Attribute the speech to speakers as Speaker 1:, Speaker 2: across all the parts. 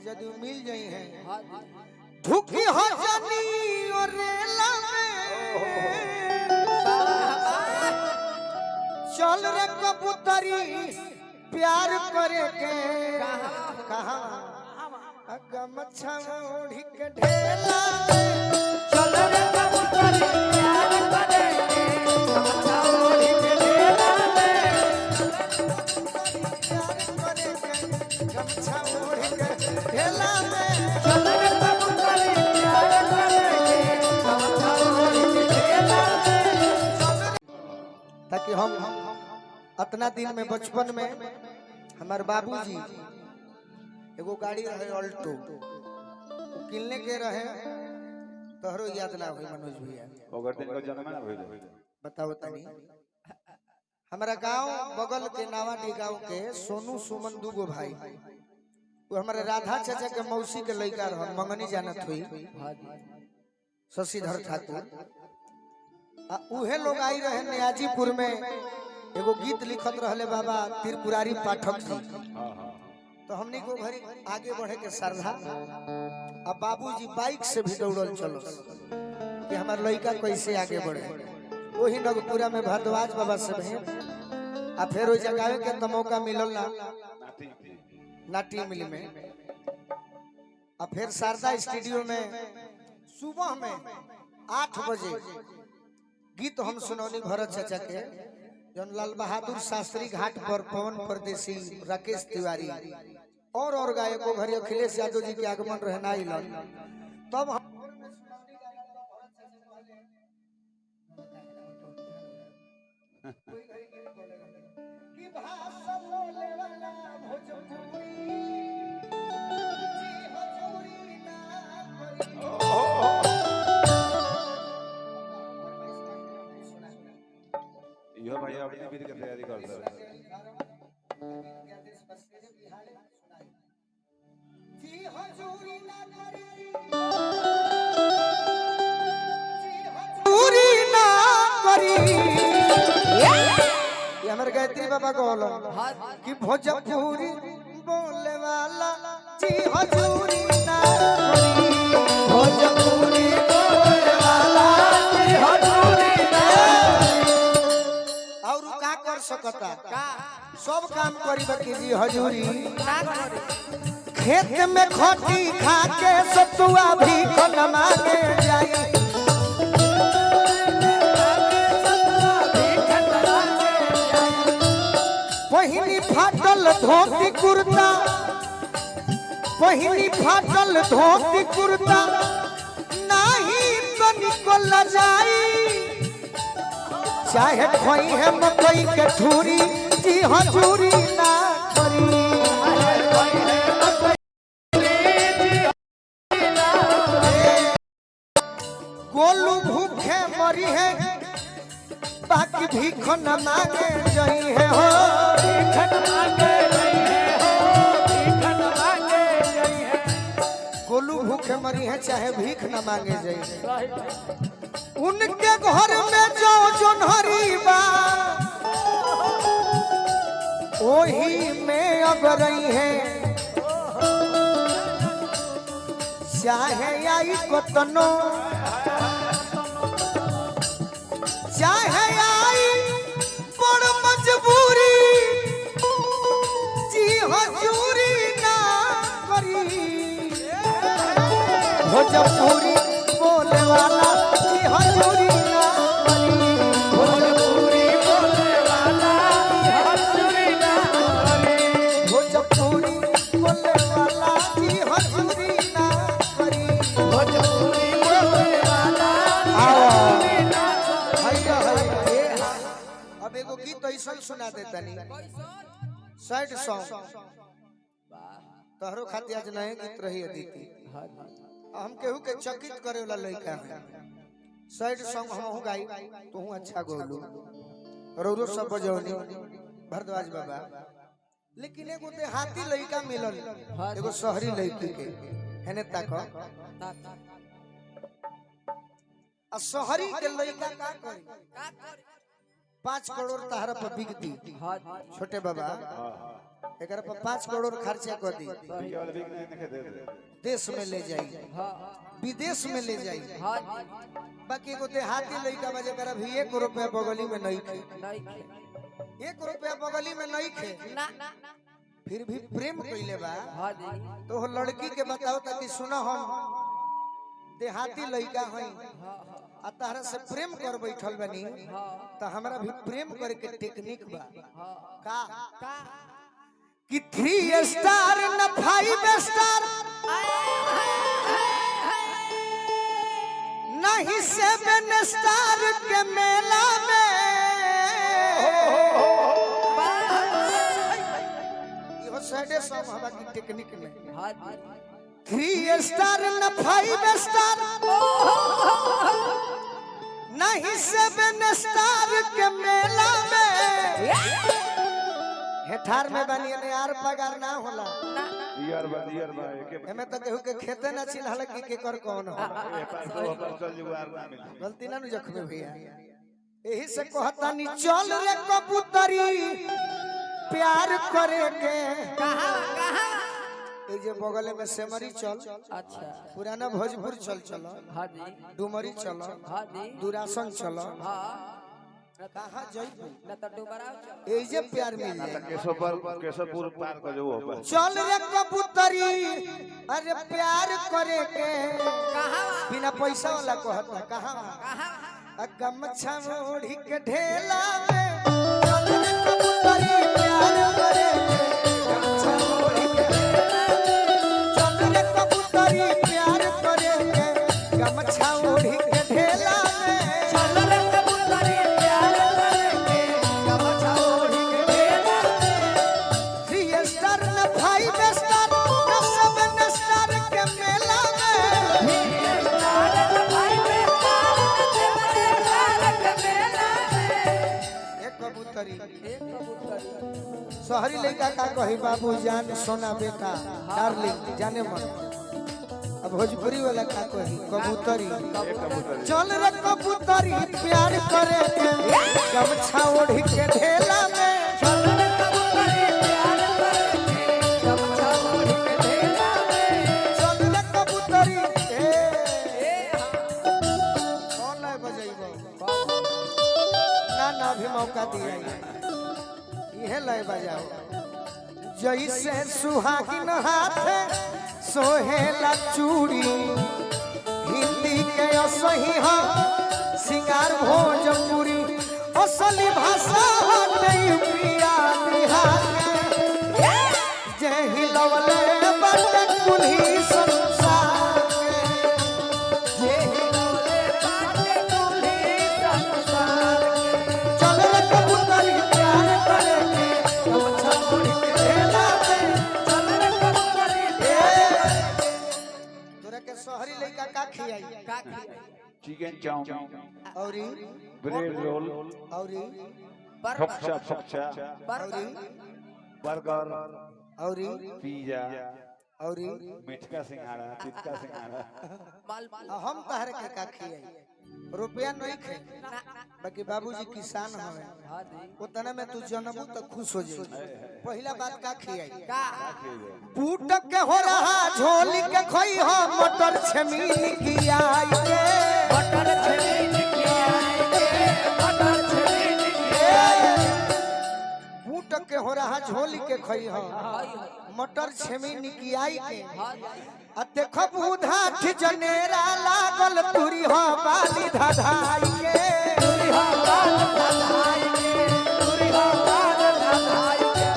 Speaker 1: यदि मिल जाई हैं धुकी हो जानी और रेला में चल रे कबूतरी प्यार करे के कहा गमछा ओढ़ी के ढेला
Speaker 2: चल रे कबूतरी प्यार करे के गमछा ओढ़ी के ढेला
Speaker 1: गमछा ओढ़ी के ढेला में
Speaker 2: चल रे कबूतरी प्यार करे के गमछा ओढ़ी के ढेला
Speaker 1: ताकि हम अतना दिन में बचपन में हमारे बाबूजी एगो गाड़ी रहे ऑल्टो किनने के रहे तोहरो याद ना होई मनोज भैया
Speaker 3: ओगर दिन को जन्म ना भइल
Speaker 1: बताओ तनी हमारा गांव बगल के नावाडी गांव के सोनू सुमन दुगो भाई वो हमारे राधा चाचा के मौसी के लड़का रह मंगनी जानत हुई शशिधर ठाकुर उहे लोग आई रहे नियाजीपुर में एगो गीत लिखत रहले बाबा त्रिपुरारी पाठक जी तो हमने को घरी आगे बढ़े के श्रद्धा अब बाबूजी बाइक से भी दौड़ल चलो कि हमार लड़का कैसे आगे बढ़े वही नगपुरा में भारद्वाज बाबा से भेंट आ फिर ओइ जगावे के तो मौका मिलल ना नाट्य मिल में आ फिर शारदा स्टूडियो में सुबह में 8 बजे गीत हम सुनौनी भरत चाचा के जन लाल बहादुर शास्त्री घाट पर पवन परदेसी राकेश तिवारी और गायकों घरी अखिलेश यादव जी के आगमन रहना तब हम
Speaker 3: यो भैया अपनी विधि की तैयारी कर रहे हैं
Speaker 1: हमारे गायत्री बाबा को बोलो कि भोजपुरी बोले वाला जी हजूरी ना
Speaker 2: भोजपुरी बोले वाला जी हजूरी ना
Speaker 1: और का कर सकता सब काम करी बाकी जी हजूरी
Speaker 2: ना करे
Speaker 1: खेत में खोटी खा के सतुआ भी न मांगे जाई पहिनी फाटल धोती कुर्ता पहिनी फाटल धोती कुर्ता नाही तनिको लजाई चाहे खोई है मकई के ठूरी जी हजूरी ना करी गोलू भूखे मरी है बाकी भीख न मांगे जई है हो गोलू भूखे मरी है चाहे भीख न मांगे जई उनके घर में जो जोनहरी बा ओही में अगरई है चाहे आई कतनो चाहे आई बड़ मजबूरी जी हजूरी ना करी भोजपुरी बोले वाला जी हजूरी ना करी
Speaker 2: भोजपुरी बोले वाला जी हजूरी ना करे
Speaker 1: भोजपुरी बोले वाला जी हजूरी ना करी
Speaker 2: भोजपुरी बोले वाला
Speaker 1: अब एगो गीत ऐसा सुना देता नहीं सैड सॉन्ग तोहरो खातिर आज नए गीत रही अदिति हम केहू के चकित करे वाला लड़का है सैड सॉन्ग हम गाई तू अच्छा गोलू रौरो सब बजौनी भारद्वाज बाबा लेकिन एगो देहाती लड़का मिलल एगो शहरी लड़की के हेने तक आ शहरी के लड़का का करी 5 करोड़ तहरा पर बिकती छोटे बाबा एकरा पर 5 करोड़ खर्चा कर दी,
Speaker 3: ये वाला बिक नहीं दे दे।
Speaker 1: देश में ले जाई,
Speaker 2: हाँ
Speaker 1: विदेश में ले जाई।
Speaker 2: हाँ
Speaker 1: बाकी एगो देहाती लड़का बजे कर अभी 1 रुपया बगली में नहीं खे,
Speaker 2: नहीं खे
Speaker 1: 1 रुपया बगली में नहीं खे,
Speaker 2: ना
Speaker 1: फिर भी प्रेम कइले बा।
Speaker 2: हाँ जी
Speaker 1: तो वो लड़की के बताओ ताकि सुना हम देहाती लड़का हई
Speaker 2: हाँ
Speaker 1: आ तारा से प्रेम कर बैठल बनी,
Speaker 2: हाँ
Speaker 1: तो हमरा भी प्रेम करे के टेक्निक बा।
Speaker 2: हाँ
Speaker 1: का
Speaker 2: का
Speaker 1: कि 3 स्टार न 5 स्टार नहीं 7 स्टार के मेला में, इहो साइडे सब हवा की टेक्निक में।
Speaker 2: हाँ जी
Speaker 1: 3 स्टार न 5 स्टार नहीं 7 स्टार के मेला में, हेठार में बनी ने यार पगार ना होला।
Speaker 3: यार बा के
Speaker 1: हमें तो केहू के खेते ना चिन्हल कि केकर कौन हो,
Speaker 3: ए पर को पर चल जुगार ना मिली।
Speaker 1: गलती ना नु जख्मे भैया। यही से कहता नी चल रे कबूतरी प्यार करे के,
Speaker 2: कहाँ कहाँ
Speaker 1: ए जे बगल में सेमरी चल,
Speaker 2: अच्छा
Speaker 1: पुराना भोजपुर चल चलो,
Speaker 2: हाँ जी
Speaker 1: डुमरी चलो,
Speaker 2: हाँ जी
Speaker 1: दुरासन चलो,
Speaker 2: हाँ
Speaker 1: कहाँ जइबू
Speaker 2: न तो डुमराव चल
Speaker 1: ए जे प्यार मिल जाए।
Speaker 3: केशवपुर पार कर जो ऊपर
Speaker 1: चल रे कबूतरी अरे प्यार करे के,
Speaker 2: कहाँ
Speaker 1: बिना पैसा वाला कहता कहाँ
Speaker 2: कहाँ
Speaker 1: गमछा ओढ़ी के ढेला में, चल रे कबूतरी प्यार करे के, गमछा ओढ़ी के ढेला में, चल रे कबूतरी प्यार करे के, गमछा ओढ़ी के ढेला में,
Speaker 2: चल रे कबूतरी प्यार करेंगे गमछा ओढ़ी के ढेला में
Speaker 1: 3 स्टार न 5 स्टार न 7 स्टार के मेला में, एक कबूतरी शहरी लड़का का कही बाबू जान सोना बेटा डार्लिंग जाने मन, अब भोजपुरी वाला का कही कबूतरी चल रे कबूतरी प्यार करे के, गमछा ओढ़ी के ढेला में,
Speaker 2: चल रे कबूतरी प्यार करेंगे गमछा ओढ़ी के ढेला में
Speaker 1: चल रे कबूतरी कौन है बजाइबो ना ना भी मौका दिया यह लय बजाओ। जैसे सुहागिन हाथ सोहेला चूड़ी, हिंदी के असही हम सिंगार भोजपुरी, असली भाषा हटे प्रिया बिहार के, जय हिलवले बट कुल्ही संसार के,
Speaker 2: जे हिलौले बाटे कुल्ही संसार के
Speaker 1: चल रे कबूतरी प्यार करे के, गमछा ओढ़ी के ढेला में,
Speaker 2: चल रे कबूतरी
Speaker 1: तोरा के शहरी लड़का का खियाई
Speaker 2: का खियाई
Speaker 3: चिकन चाउमीन
Speaker 1: औरी
Speaker 3: ब्रेड रोल
Speaker 1: औरी
Speaker 3: फक्सा फक्सा
Speaker 1: औरी
Speaker 3: बर्गर
Speaker 1: औरी
Speaker 3: पिज्जा
Speaker 1: औरी
Speaker 3: मिठका सिंघाड़ा पिटका सिंघाड़ा
Speaker 2: माल
Speaker 1: हम तहरे के का खियाई, रुपया नहीं खे, बाकी बाबूजी किसान हवे,
Speaker 2: हाँ जी
Speaker 1: उतना में तू जनबू तो खुश हो जाई। पहला बात का खियाई
Speaker 2: का
Speaker 1: बूट के हो रहा झोली के खोई हो मटर छमीन की आई के,
Speaker 2: मटर छमीन की आएंगे मटर छमीन की आएंगे
Speaker 1: बूट के हो रहा झोली के खोई हो
Speaker 2: हाय
Speaker 1: मटर छमीन की आई के,
Speaker 2: हाय
Speaker 1: आ देखो बूढ़ा जनेरा लागल तुरी हो बाली धधाई के,
Speaker 2: दूरी हो बाल धधाएंगे दूरी हो बाल धधाएंगे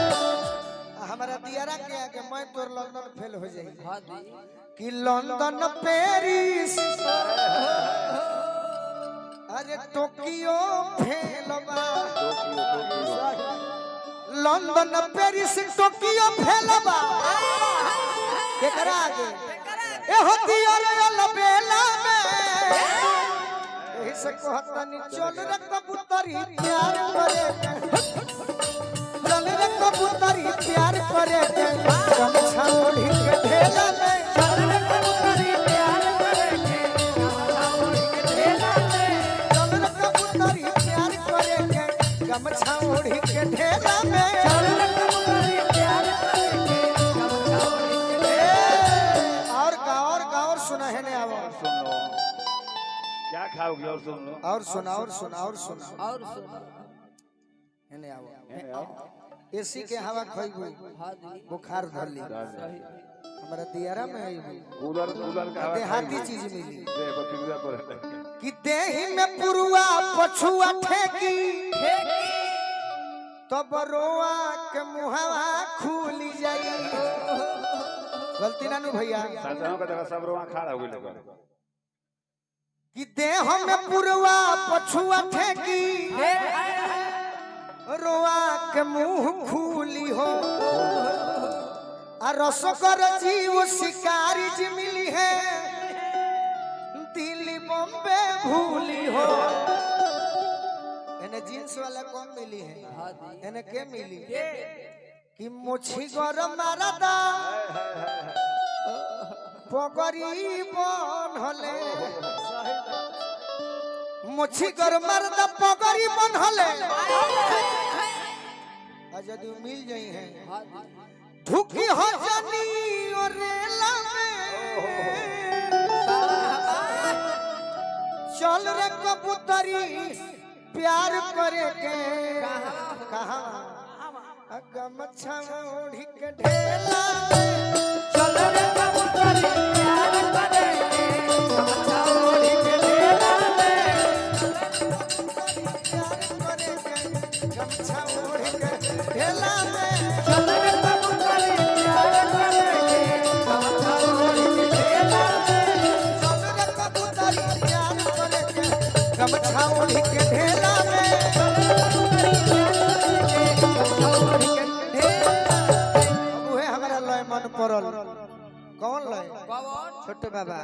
Speaker 1: हमारा दियारा के आगे मैं तोर लंदन फेल हो जाई
Speaker 2: हाँ जी
Speaker 1: कि लंदन पेरिस अरे टोक्यो फेल बा, लंदन पेरिस टोक्यो फेल बा, केकरा आगे ए होती और बेला में, यही से कहता नी चल रे कबूतरी प्यार करे के, चल रे कबूतरी प्यार करे के, गमछा ओढ़ी के ढेला में,
Speaker 2: चल रे कबूतरी प्यार करेंगे गमछा ओढ़ी के ढेला में
Speaker 1: चल रे कबूतरी प्यार करे के, गमछा ओढ़ी के ढेला में,
Speaker 2: चल रे कबूतरी प्यार
Speaker 3: खाओगे और सुन लो
Speaker 1: और सुना और सुना और सुना
Speaker 2: और सुनो
Speaker 1: एने आओ
Speaker 3: एने आओ।
Speaker 1: एसी के हवा खइबू
Speaker 2: हाँ जी
Speaker 1: बुखार धर ली
Speaker 2: सही
Speaker 1: हमारा दियारा में आइबू
Speaker 3: कूलर कूलर का हवा
Speaker 1: देहाती
Speaker 3: खाएगी।
Speaker 1: चीज मिली
Speaker 3: दे बपिलुआ पर
Speaker 1: कि देही में पुरुआ पछुआ ठेकी तो बरोआ के मुहावा खुली जाई गलती ना नु भैया
Speaker 3: साधारण का जगह सब रोआ खड़ा हो गए
Speaker 1: कि देह में पुरुआ पछुआ ठेकी रोआ के मुंह खुली हो आ रसकर जीव शिकारी जी मिली है दिल्ली बॉम्बे भूली हो एने जींस वाला कौन मिली है
Speaker 2: हाँ जी
Speaker 1: एने के मिली कि मुछी गरम मारदा पगरी बनहले मुछी गरम मारदा पगरी बनहले आ यदि मिल जाई है
Speaker 2: हाँ जी
Speaker 1: धुकी हो जानी और रेला में चल रे कबूतरी प्यार करे के कहां गमछा ओढ़ी के ढेला
Speaker 2: चल रे कबूतरी प्यार करेंगे गमछा ओढ़ी के ढेला में
Speaker 1: प्यार करे के गमछा ओढ़ी के ढेला में
Speaker 2: चल रे कबूतरी प्यार करेंगे गमछा ओढ़ी के ढेला में
Speaker 1: चल रे कबूतरी प्यार करे के गमछा ओढ़ी के ढेला में अब उहे हमारा लय मन पड़ल कौन लय
Speaker 2: कौन
Speaker 1: छोटे बाबा